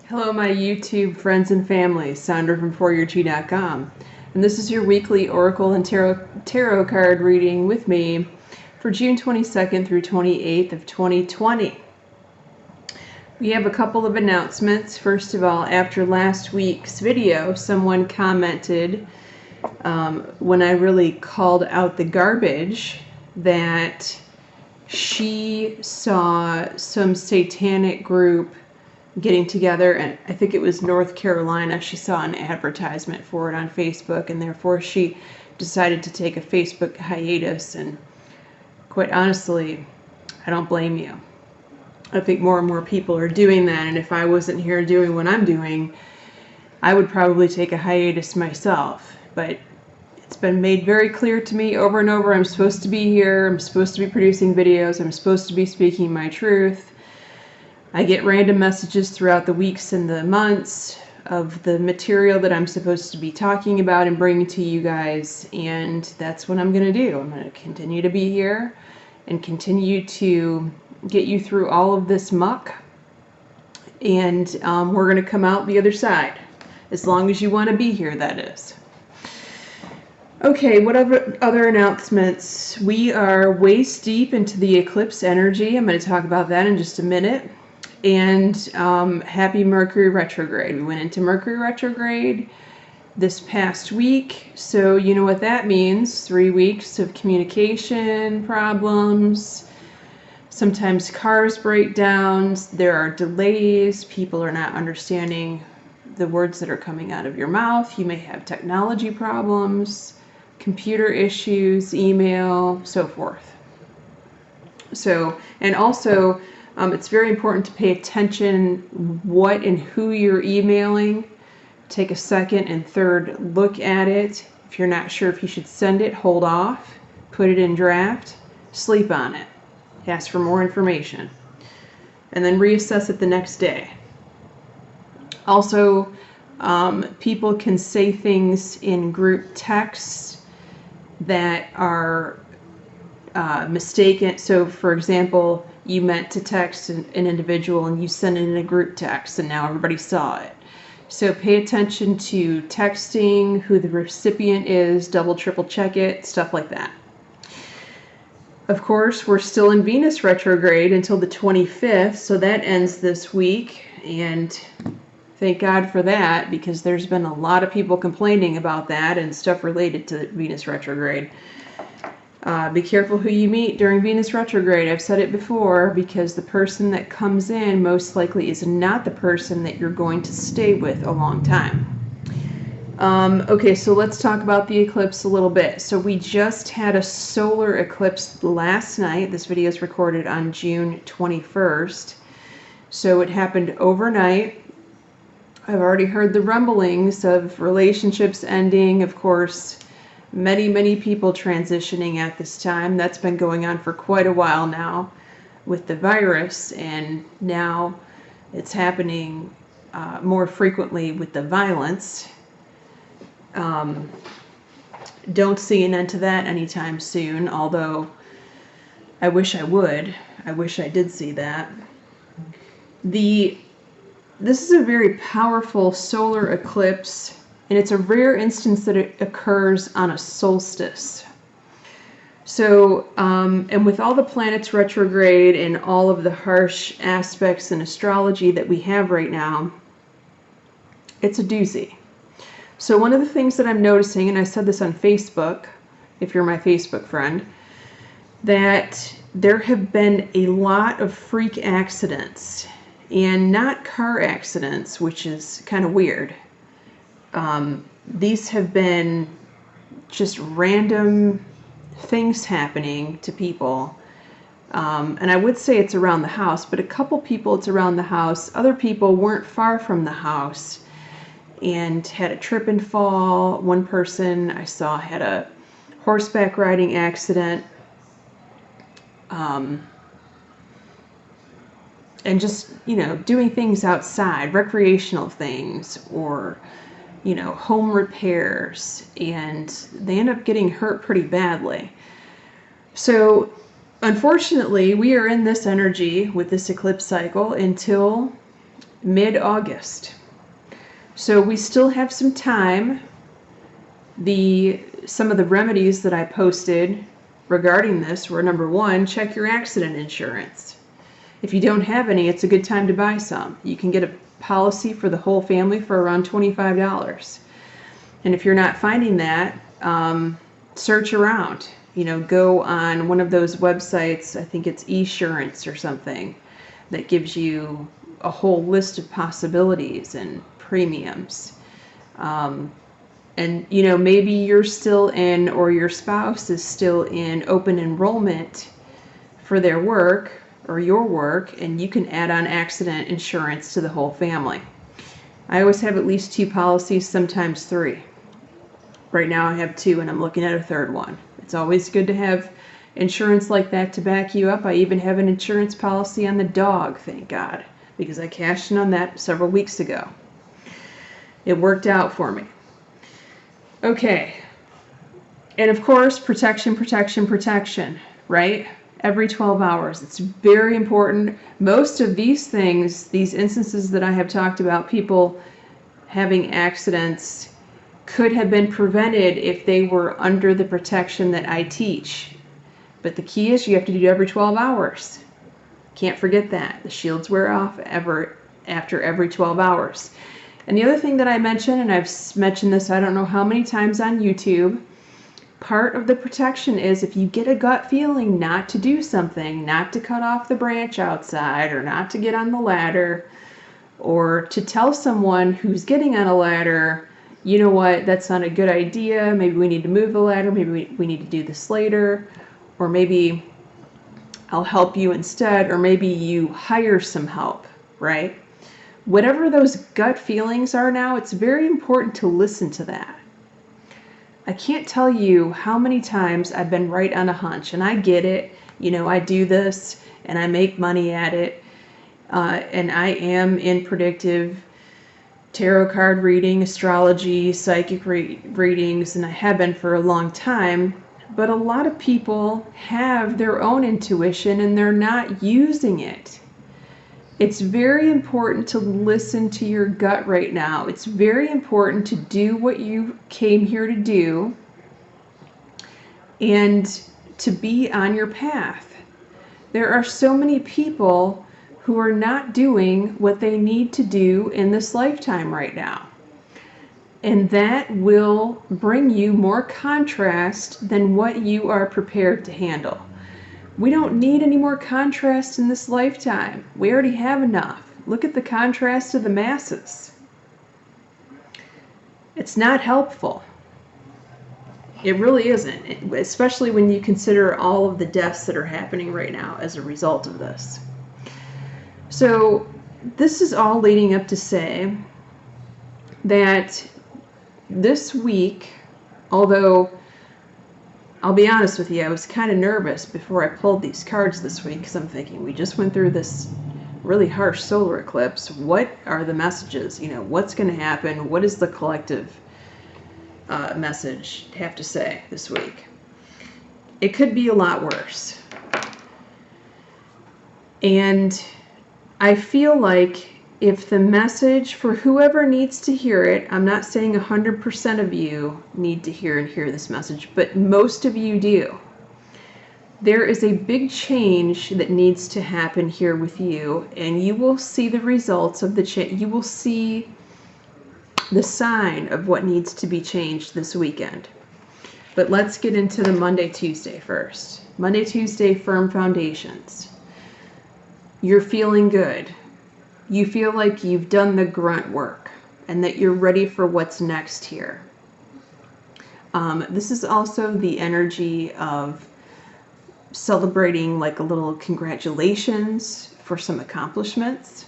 Hello, my YouTube friends and family. Sandra from ForYourG.com. And this is your weekly Oracle and Tarot card reading with me for June 22nd through 28th of 2020. We have a couple of announcements. First of all, after last week's video, someone commented when I really called out the garbage that she saw some satanic group getting together, and I think it was North Carolina. She saw an advertisement for it on Facebook, and therefore she decided to take a Facebook hiatus. And quite honestly, I don't blame you. I think more and more people are doing that, and if I wasn't here doing what I'm doing, I would probably take a hiatus myself. But it's been made very clear to me over and over, I'm supposed to be here, I'm supposed to be producing videos, I'm supposed to be speaking my truth. I get random messages throughout the weeks and the months of the material that I'm supposed to be talking about and bringing to you guys, and that's what I'm going to do. I'm going to continue to be here and continue to get you through all of this muck, and we're going to come out the other side, as long as you want to be here, that is. Okay, what other announcements? We are waist deep into the eclipse energy. I'm going to talk about that in just a minute. And happy Mercury retrograde. We went into Mercury retrograde this past week, so you know what that means. 3 weeks of communication problems, sometimes cars break down, there are delays, people are not understanding the words that are coming out of your mouth, you may have technology problems, computer issues, email, so forth. So, and also, it's very important to pay attention what and who you're emailing. Take a second and third look at it. If you're not sure if you should send it, hold off, put it in draft, sleep on it, ask for more information, and then reassess it the next day. Also, people can say things in group texts that are mistaken. So, for example, you meant to text an individual and you sent it in a group text, and now everybody saw it. So pay attention to texting, who the recipient is, double, triple check it, stuff like that. Of course, we're still in Venus retrograde until the 25th, so that ends this week, and thank God for that, because there's been a lot of people complaining about that and stuff related to Venus retrograde. Be careful who you meet during Venus retrograde. I've said it before, because the person that comes in most likely is not the person that you're going to stay with a long time. Okay, so let's talk about the eclipse a little bit. So we just had a solar eclipse last night. This video is recorded on June 21st. So it happened overnight. I've already heard the rumblings of relationships ending, of course. Many people transitioning at this time. That's been going on for quite a while now with the virus, and now it's happening more frequently with the violence. Don't see an end to that anytime soon, although I wish I would. I wish I did see that. This is a very powerful solar eclipse, and it's a rare instance that it occurs on a solstice. So, and with all the planets retrograde and all of the harsh aspects in astrology that we have right now, it's a doozy. So one of the things that I'm noticing, and I said this on Facebook, if you're my Facebook friend, that there have been a lot of freak accidents, and not car accidents, which is kind of weird. These have been just random things happening to people. And I would say it's around the house, but a couple people it's around the house. Other people weren't far from the house and had a trip and fall. One person I saw had a horseback riding accident. And just, you know, doing things outside, recreational things, or home repairs, and they end up getting hurt pretty badly. So unfortunately, we are in this energy with this eclipse cycle until mid-August. So we still have some time. Some of the remedies that I posted regarding this were, number one, check your accident insurance. If you don't have any, it's a good time to buy some. You can get a policy for the whole family for around $25. And if you're not finding that, search around. Go on one of those websites, I think it's Esurance or something, that gives you a whole list of possibilities and premiums. And maybe you're still in, or your spouse is still in open enrollment for their work or your work, and you can add on accident insurance to the whole family. I always have at least 2 policies, sometimes 3. Right now I have 2 and I'm looking at a 3rd one. It's always good to have insurance like that to back you up. I even have an insurance policy on the dog, thank God, because I cashed in on that several weeks ago. It worked out for me. Okay. And of course, protection, right? Every 12 hours. It's very important. Most of these things, these instances that I have talked about, people having accidents, could have been prevented if they were under the protection that I teach. But the key is you have to do it every 12 hours. Can't forget that. The shields wear off after every 12 hours. And the other thing that I mentioned, and I've mentioned this I don't know how many times on YouTube, part of the protection is if you get a gut feeling not to do something, not to cut off the branch outside, or not to get on the ladder, or to tell someone who's getting on a ladder, you know what, that's not a good idea, maybe we need to move the ladder, maybe we need to do this later, or maybe I'll help you instead, or maybe you hire some help, right? Whatever those gut feelings are now, it's very important to listen to that. I can't tell you how many times I've been right on a hunch, and I get it. I do this, and I make money at it, and I am in predictive tarot card reading, astrology, psychic readings, and I have been for a long time. But a lot of people have their own intuition, and they're not using it. It's very important to listen to your gut right now. It's very important to do what you came here to do and to be on your path. There are so many people who are not doing what they need to do in this lifetime right now. And that will bring you more contrast than what you are prepared to handle. We don't need any more contrast in this lifetime. We already have enough. Look at the contrast of the masses. It's not helpful. It really isn't, especially when you consider all of the deaths that are happening right now as a result of this. So this is all leading up to say that this week, although I'll be honest with you, I was kind of nervous before I pulled these cards this week because I'm thinking, we just went through this really harsh solar eclipse. What are the messages? What's going to happen? What is the collective message have to say this week? It could be a lot worse. And I feel like if the message, for whoever needs to hear it, I'm not saying 100% of you need to hear this message, but most of you do. There is a big change that needs to happen here with you, and you will see the results of the change. You will see the sign of what needs to be changed this weekend. But let's get into the Monday, Tuesday first. Monday, Tuesday, firm foundations. You're feeling good. You feel like you've done the grunt work and that you're ready for what's next here. This is also the energy of celebrating, like a little congratulations for some accomplishments.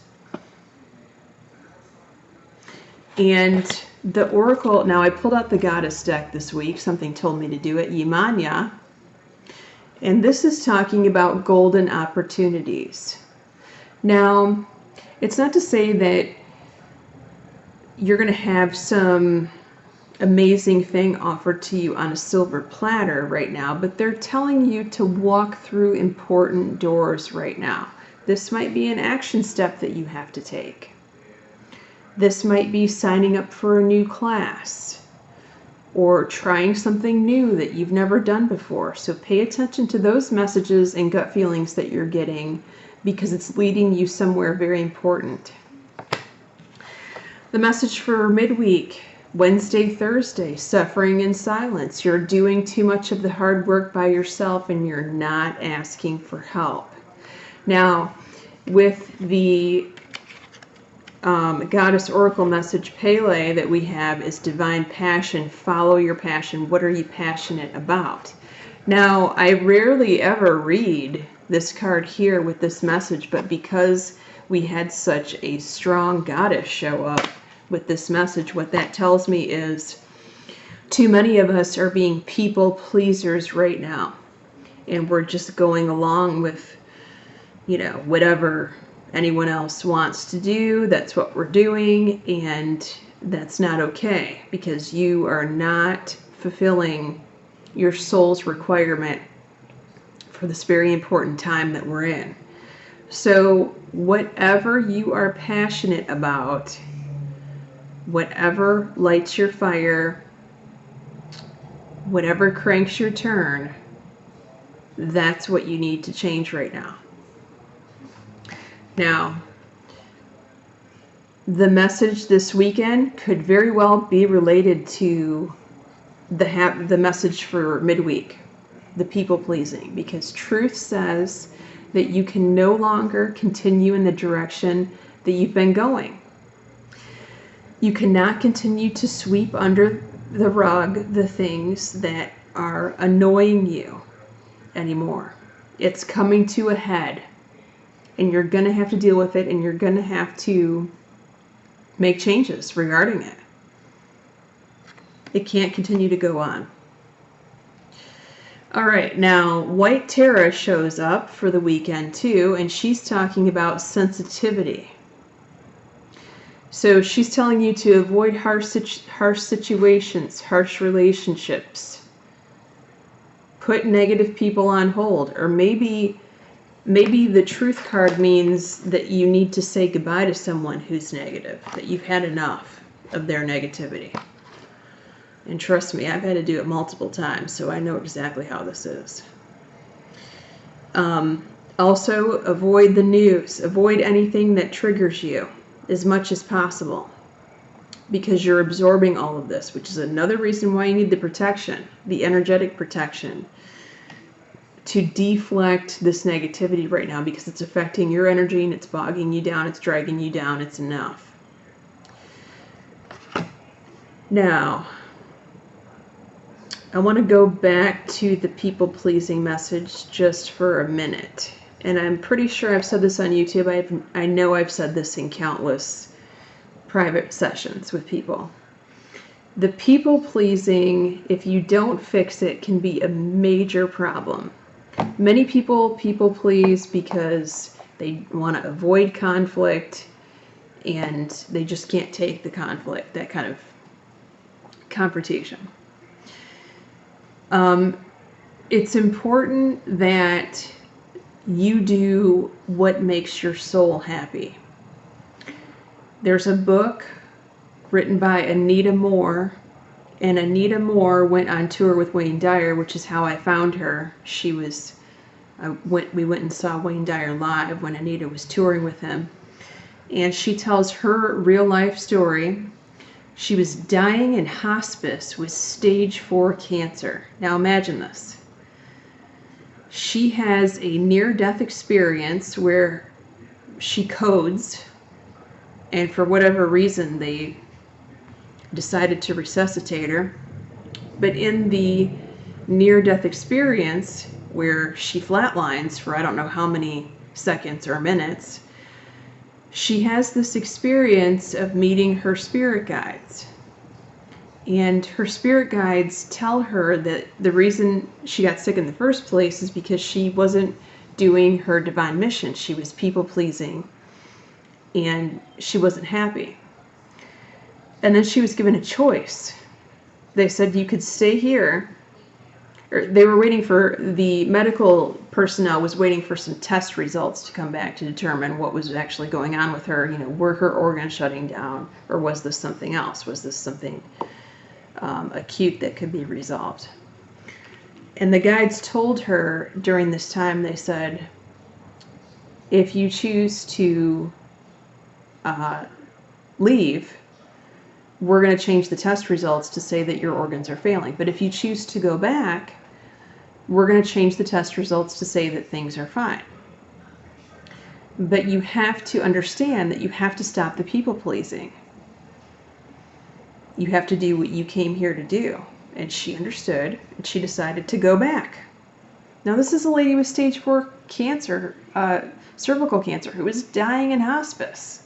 And the Oracle, now I pulled out the Goddess deck this week. Something told me to do it. Yemanya. And this is talking about golden opportunities. Now, it's not to say that you're going to have some amazing thing offered to you on a silver platter right now, but they're telling you to walk through important doors right now. This might be an action step that you have to take. This might be signing up for a new class or trying something new that you've never done before. So pay attention to those messages and gut feelings that you're getting, because it's leading you somewhere very important. The message for midweek, Wednesday, Thursday, suffering in silence. You're doing too much of the hard work by yourself and you're not asking for help. Now, with the Goddess Oracle message, Pele, that we have is divine passion. Follow your passion. What are you passionate about? Now, I rarely ever read this card here with this message, but because we had such a strong goddess show up with this message, what that tells me is too many of us are being people pleasers right now. And we're just going along with, whatever anyone else wants to do. That's what we're doing, and that's not okay, because you are not fulfilling your soul's requirement for this very important time that we're in. So whatever you are passionate about, whatever lights your fire, whatever cranks your turn, that's what you need to change right now. Now, the message this weekend could very well be related to the message for midweek, the people pleasing, because truth says that you can no longer continue in the direction that you've been going. You cannot continue to sweep under the rug the things that are annoying you anymore. It's coming to a head. And you're going to have to deal with it, and you're going to have to make changes regarding it. It can't continue to go on. All right, now White Tara shows up for the weekend too, and she's talking about sensitivity. So she's telling you to avoid harsh situations, harsh relationships. Put negative people on hold, or maybe the truth card means that you need to say goodbye to someone who's negative, that you've had enough of their negativity. And trust me, I've had to do it multiple times, so I know exactly how this is. Also, avoid the news. Avoid anything that triggers you as much as possible, because you're absorbing all of this, which is another reason why you need the protection, the energetic protection, to deflect this negativity right now, because it's affecting your energy and it's bogging you down, it's dragging you down, it's enough. Now, I want to go back to the people-pleasing message just for a minute. And I'm pretty sure I've said this on YouTube. I know I've said this in countless private sessions with people. The people-pleasing, if you don't fix it, can be a major problem. Many people please because they want to avoid conflict, and they just can't take the conflict, that kind of confrontation. It's important that you do what makes your soul happy. There's a book written by Anita Moore, and Anita Moore went on tour with Wayne Dyer, which is how I found her. We went and saw Wayne Dyer live when Anita was touring with him, and she tells her real life story. She was dying in hospice with stage 4 cancer. Now imagine this. She has a near-death experience where she codes, and for whatever reason they decided to resuscitate her. But in the near-death experience, where she flatlines for I don't know how many seconds or minutes, she has this experience of meeting her spirit guides. And her spirit guides tell her that the reason she got sick in the first place is because she wasn't doing her divine mission. She was people-pleasing, and she wasn't happy. And then she was given a choice. They said you could stay here or they were waiting for, the medical personnel was waiting for some test results to come back to determine what was actually going on with her. You know, were her organs shutting down, or was this something else? Was this something acute that could be resolved? And the guides told her during this time, they said, if you choose to leave, we're going to change the test results to say that your organs are failing. But if you choose to go back, we're going to change the test results to say that things are fine. But you have to understand that you have to stop the people pleasing. You have to do what you came here to do. And she understood, and she decided to go back. Now, this is a lady with stage 4 cancer, cervical cancer, who is dying in hospice.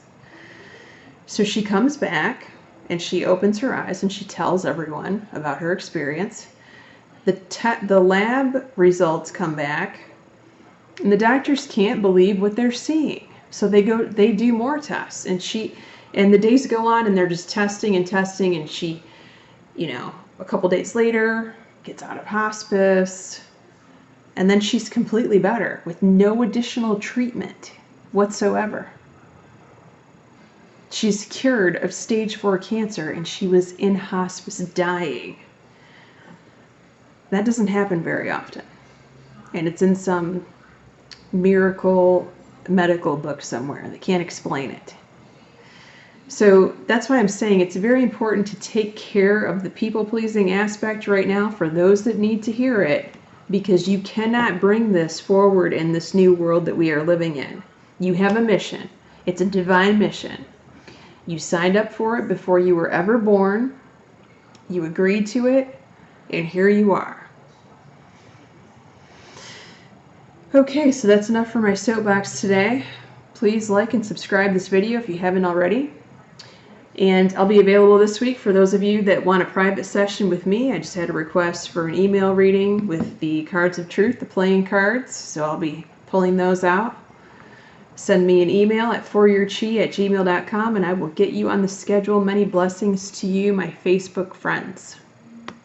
So she comes back, and she opens her eyes, and she tells everyone about her experience. The lab results come back, and the doctors can't believe what they're seeing. So they do more tests, and the days go on, and they're just testing, and she, you know, a couple days later, gets out of hospice, and then she's completely better with no additional treatment whatsoever. She's cured of stage 4 cancer, and she was in hospice dying. That doesn't happen very often. And it's in some miracle medical book somewhere. They can't explain it. So that's why I'm saying it's very important to take care of the people-pleasing aspect right now for those that need to hear it, because you cannot bring this forward in this new world that we are living in. You have a mission. It's a divine mission. You signed up for it before you were ever born. You agreed to it, and here you are. Okay, so that's enough for my soapbox today. Please like and subscribe this video if you haven't already. And I'll be available this week for those of you that want a private session with me. I just had a request for an email reading with the cards of truth, the playing cards, so I'll be pulling those out. Send me an email at foryourchi@gmail.com, and I will get you on the schedule. Many blessings to you, my Facebook friends.